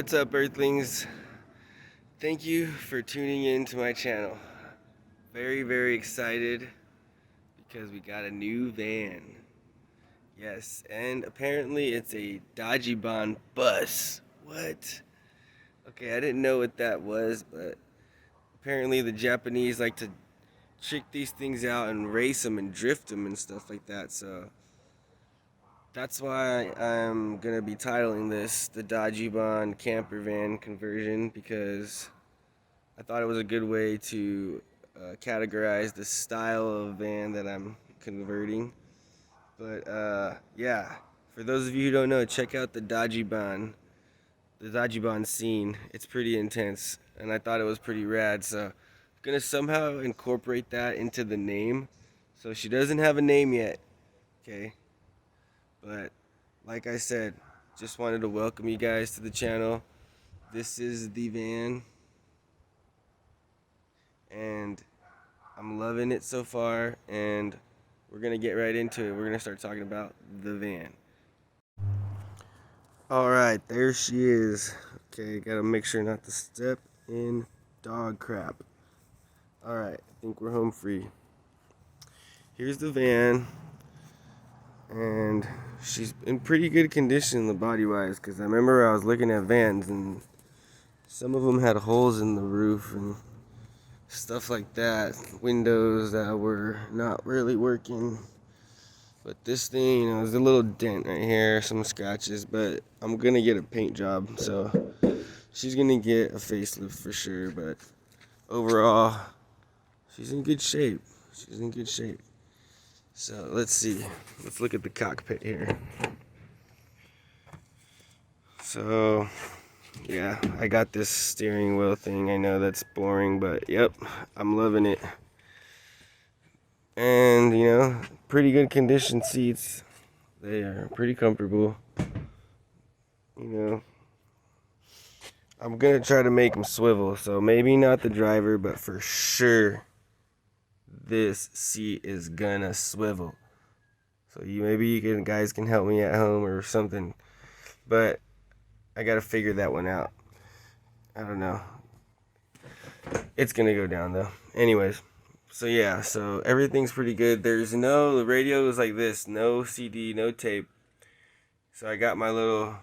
What's up, Earthlings? Thank you for tuning in to my channel. Very excited because we got a new van. Yes, and apparently it's a Dajiban bus. What? Okay, I didn't know what that was, but apparently the Japanese like to trick these things out and race them and drift them and stuff like that, so that's why I'm gonna be titling this the Dajiban CamperVan conversion, because I thought it was a good way to categorize the style of van that I'm converting. But yeah, for those of you who don't know, check out the Dajiban scene. It's pretty intense, and I thought it was pretty rad. So I'm gonna somehow incorporate that into the name. So she doesn't have a name yet, okay? But like I said, just wanted to welcome you guys to the channel. This is the van, and I'm loving it so far, and we're gonna get right into it. We're gonna start talking about the van. Alright, there she is. Okay, gotta make sure not to step in dog crap. Alright, I think we're home free. Here's the van, and she's in pretty good condition, the body wise, because I remember I was looking at vans and some of them had holes in the roof and stuff like that, windows that were not really working. But this thing, there's a little dent right here, some scratches, but I'm gonna get a paint job, so she's gonna get a facelift for sure. But overall, she's in good shape. So let's see, let's look at the cockpit here. So yeah, I got this steering wheel thing. I know that's boring, but yep, I'm loving it. And pretty good condition seats. They are pretty comfortable. I'm gonna try to make them swivel, so maybe not the driver, but for sure this seat is gonna swivel. So maybe guys can help me at home or something, but I gotta figure that one out. I don't know. It's gonna go down though. Anyways, so yeah, so everything's pretty good. The radio is like this, no CD, no tape. So I got my little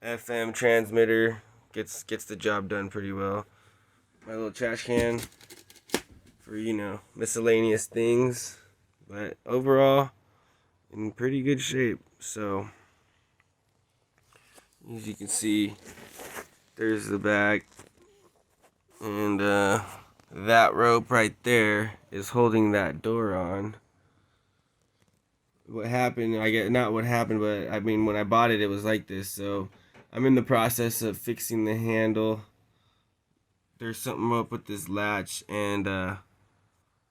FM transmitter, gets the job done pretty well. My little trash can for miscellaneous things, but overall in pretty good shape. So as you can see, there's the back, and that rope right there is holding that door on. What happened, not what happened, but I mean, when I bought it, it was like this. So I'm in the process of fixing the handle. There's something up with this latch, and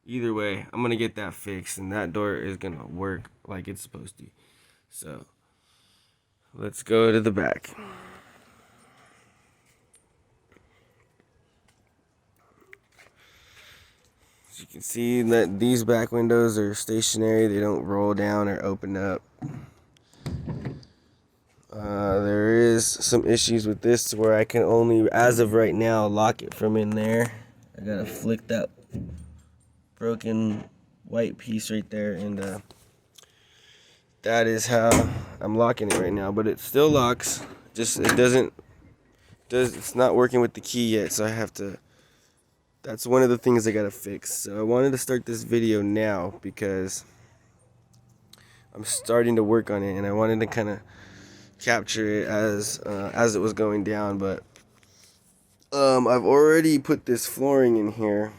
either way, I'm gonna get that fixed, and that door is gonna work like it's supposed to. So let's go to the back. As you can see, that these back windows are stationary. They don't roll down or open up. There is some issues with this to where I can only, as of right now, lock it from in there. I gotta flick that broken white piece right there, and that is how I'm locking it right now. But it still locks, just it's not working with the key yet, so I have to, that's one of the things I gotta fix. So I wanted to start this video now because I'm starting to work on it, and I wanted to kind of capture it as it was going down. But I've already put this flooring in here.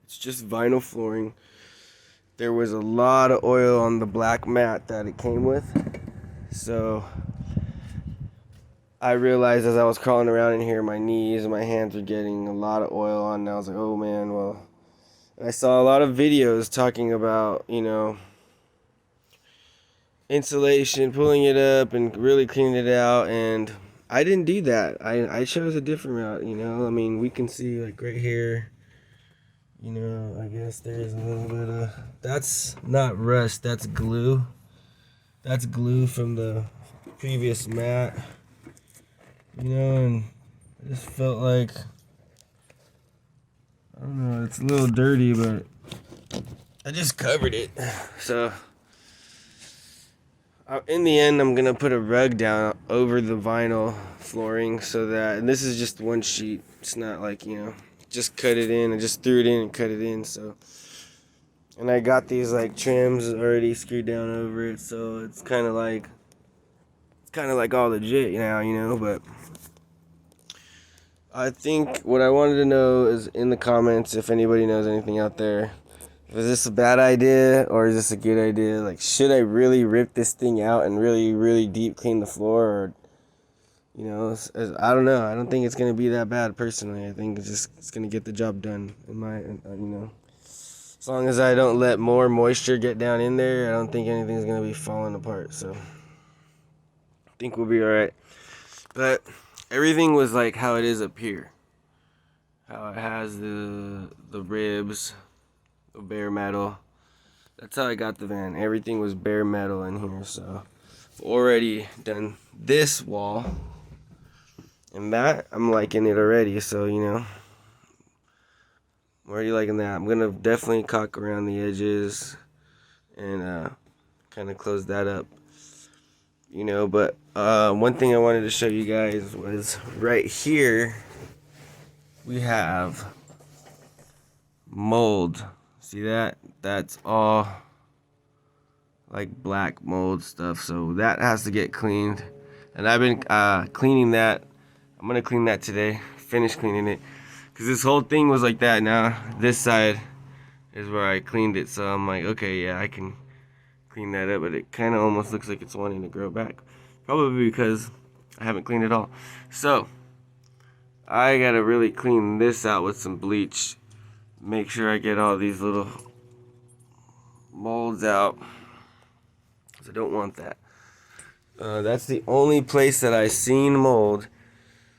It's just vinyl flooring. There was a lot of oil on the black mat that it came with, so I realized as I was crawling around in here, my knees and my hands were getting a lot of oil on, and I was like, oh man, well, I saw a lot of videos talking about insulation, pulling it up and really cleaning it out, and I didn't do that. I chose a different route. I mean, we can see like right here, I guess there's a little bit of, that's not rust, that's glue. That's glue from the previous mat. you know, and I just felt like, I don't know, it's a little dirty, but I just covered it. So, in the end, I'm going to put a rug down over the vinyl flooring so that, and this is just one sheet. It's not like, you know, just cut it in. I just threw it in and cut it in, so. And I got these, like, trims already screwed down over it, so it's kind of like all legit now, you know, but I think what I wanted to know is in the comments if anybody knows anything out there. Is this a bad idea or is this a good idea? Like, should I really rip this thing out and really, really deep clean the floor? Or, you know, I don't know. I don't think it's going to be that bad personally. I think it's going to get the job done, in my, you know. As long as I don't let more moisture get down in there, I don't think anything's going to be falling apart. So, I think we'll be alright. But everything was like how it is up here. How it has the ribs, the bare metal. That's how I got the van. Everything was bare metal in here. So I've already done this wall. And that, I'm liking it already. So, you know, I'm already liking that. I'm going to definitely caulk around the edges and kind of close that up. You know, but one thing I wanted to show you guys was right here we have mold. See that? That's all like black mold stuff. So that has to get cleaned. And I've been cleaning that. I'm going to clean that today. Finish cleaning it. Because this whole thing was like that. Now this side is where I cleaned it. So I'm like, okay, yeah, I can clean that up. But it kind of almost looks like it's wanting to grow back. Probably because I haven't cleaned it all. So I got to really clean this out with some bleach. Make sure I get all these little molds out. Because I don't want that. That's the only place that I seen mold.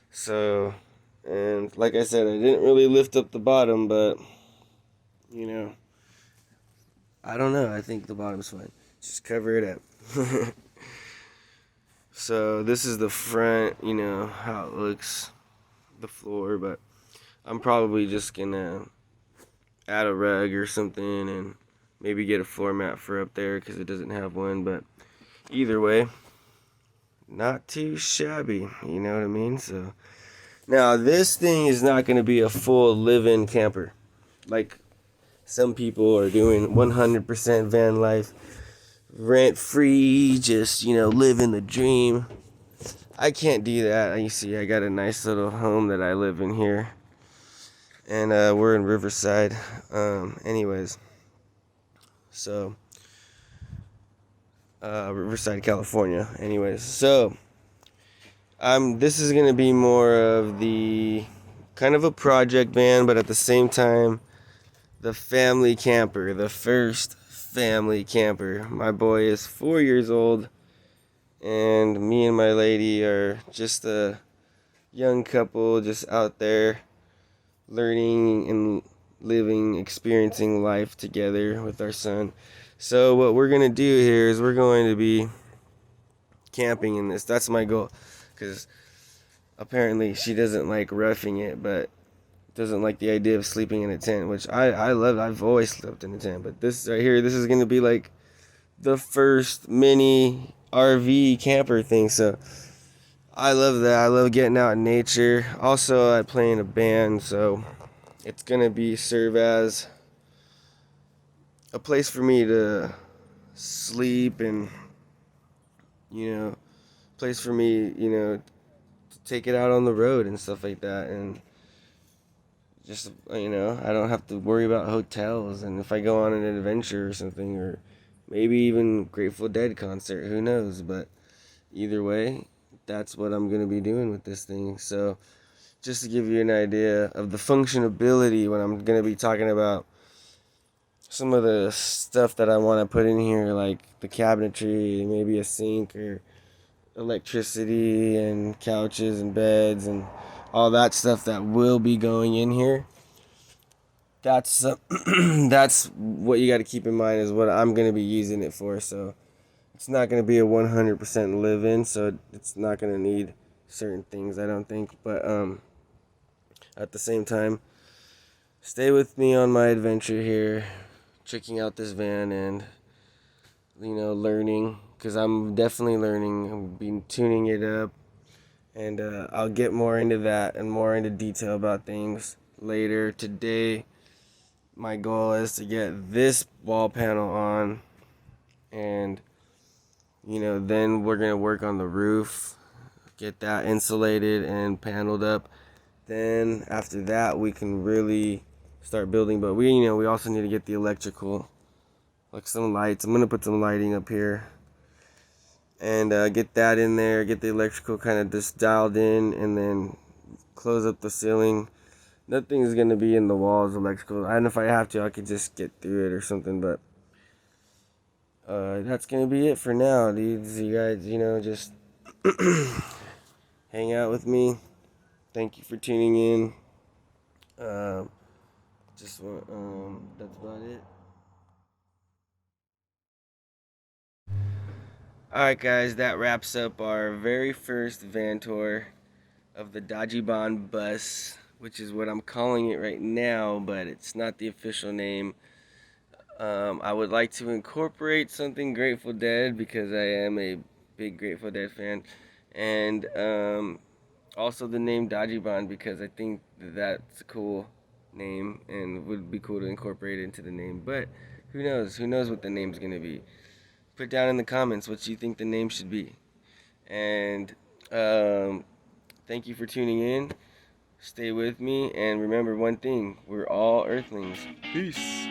So, and like I said, I didn't really lift up the bottom, but, you know, I don't know. I think the bottom's fine. Just cover it up. So, this is the front, you know, how it looks, the floor, but I'm probably just gonna add a rug or something and maybe get a floor mat for up there because it doesn't have one, but either way, not too shabby, you know what I mean? So now this thing is not going to be a full live-in camper like some people are doing. 100% van life, rent free, just, you know, living the dream. I can't do that. You see, I got a nice little home that I live in here, and we're in Riverside. Anyways, so Riverside, California. Anyways, so this is gonna be more of the kind of a project van, but at the same time, the family camper, the first family camper. My boy is 4 years old, and me and my lady are just a young couple, just out there learning and living, experiencing life together with our son. So what we're gonna do here is we're going to be camping in this. That's my goal, because apparently she doesn't like roughing it, but doesn't like the idea of sleeping in a tent, which I love. I've always slept in a tent, but this right here, this is gonna be like the first mini RV camper thing. So I love that. I love getting out in nature. Also, I play in a band, so it's gonna serve as a place for me to sleep, and, you know, place for me, you know, to take it out on the road and stuff like that. And just, you know, I don't have to worry about hotels, and if I go on an adventure or something, or maybe even Grateful Dead concert, who knows. But either way, that's what I'm going to be doing with this thing. So just to give you an idea of the functionability, when I'm going to be talking about some of the stuff that I want to put in here, like the cabinetry, maybe a sink, or electricity and couches and beds and all that stuff that will be going in here. That's that's what you got to keep in mind, is what I'm going to be using it for. So it's not going to be a 100% live-in, so it's not going to need certain things, I don't think. But at the same time, stay with me on my adventure here, checking out this van and learning, because I'm definitely learning. I've been tuning it up, and I'll get more into that and more into detail about things later. Today, my goal is to get this wall panel on, and then we're gonna work on the roof, get that insulated and paneled up. Then after that, we can really start building. But we also need to get the electrical, like some lights. I'm gonna put some lighting up here and get that in there. Get the electrical kind of just dialed in, and then close up the ceiling. Nothing's gonna be in the walls electrical. And if I have to, I could just get through it or something. But that's gonna be it for now, dudes. You guys, just hang out with me. Thank you for tuning in. Just want, that's about it. Alright, guys, that wraps up our very first van tour of the Dajiban bus, which is what I'm calling it right now, but it's not the official name. I would like to incorporate something Grateful Dead, because I am a big Grateful Dead fan, and also the name Dajiban, because I think that's a cool name and would be cool to incorporate into the name. But who knows? Who knows what the name's gonna be? Put down in the comments what you think the name should be. And thank you for tuning in. Stay with me, and remember one thing: we're all Earthlings. Peace.